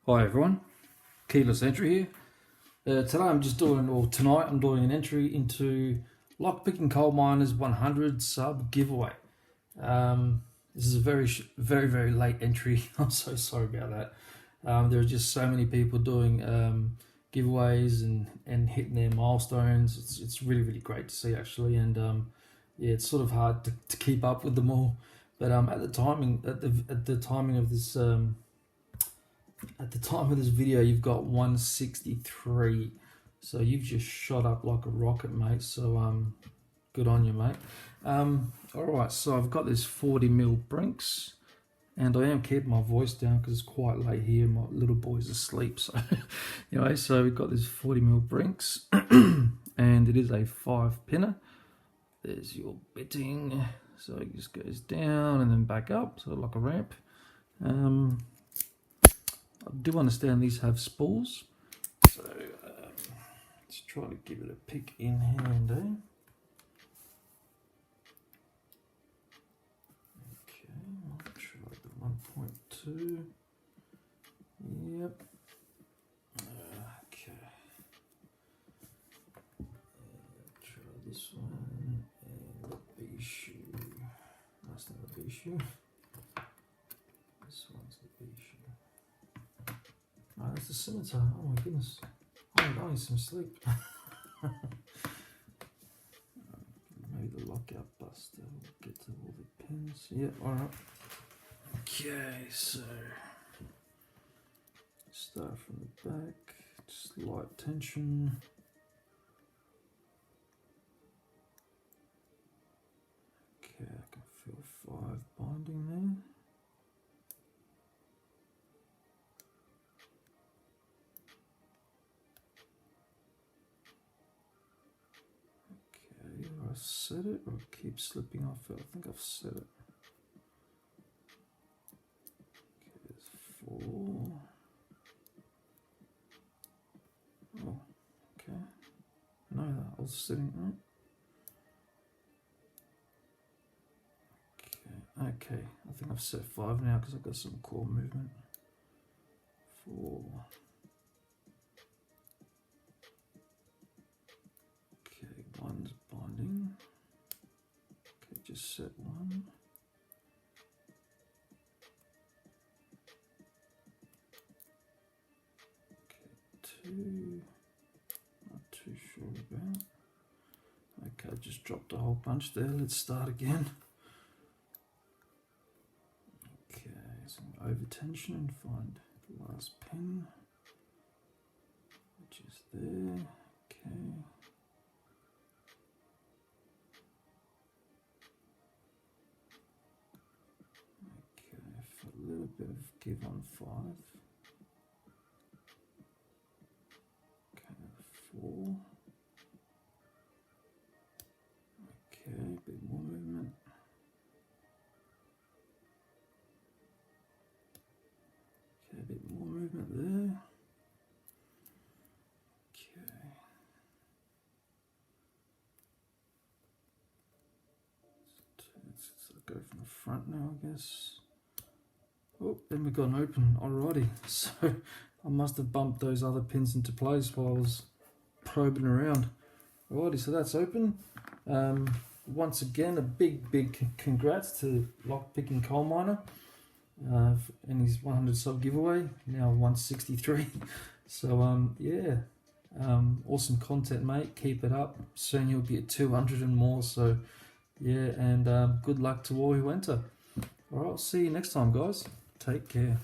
Hi everyone, Keyless Entry here. Today I'm just doing, or tonight I'm doing an entry into Lockpicking Coal Miners 100 sub giveaway. This is a very late entry. I'm so sorry about that. There are just so many people doing giveaways and hitting their milestones. It's really great to see actually, and yeah, it's sort of hard to keep up with them all. But at the timing of this. At the time of this video, you've got 163, so you've just shot up like a rocket, mate. So good on you, mate. All right, so I've got this 40mm Brinks, and I am keeping my voice down because it's quite late here. My little boy's asleep, so anyway, so we've got this 40mm Brinks, and it is a 5-pinner. There's your bitting, so it just goes down and then back up, so like a ramp. I do understand these have spools, so let's try to give it a pick in hand, eh? Okay, I'll try the 1.2. Yep. Okay. Try this one and the B-shoe. That's not a B-shoe. This one's the B-shoe. Oh, that's the scimitar. Oh my goodness. I need some sleep. Maybe the lockout buster will get to all the pins. Yeah, alright. Okay, so start from the back. Just light tension. Okay, I can feel 5 binding there. I set it or keep slipping off it? I think I've set it. Okay, there's 4. Oh, okay. No, that was sitting right. Okay. I think I've set 5 now because I've got some core movement. 4. Okay, 1's binding. Okay, just set 1. Okay, 2. Not too sure about. Okay, I just dropped a whole bunch there. Let's start again. Okay, so over tension and find the last pin, which is there. Okay. A little bit of give on 5. Okay, 4. Okay, a bit more movement. Okay, a bit more movement there. Okay. Let's go from the front now, I guess. Oh, then we got an open. Alrighty, so I must have bumped those other pins into place while I was probing around. Alrighty, so that's open. Once again, a big congrats to Lockpicking Coal Miner and his 100 sub giveaway. Now 163. So yeah, awesome content, mate. Keep it up. Soon you'll be at 200 and more. So yeah, and good luck to all who enter. Alright, see you next time, guys. Take care.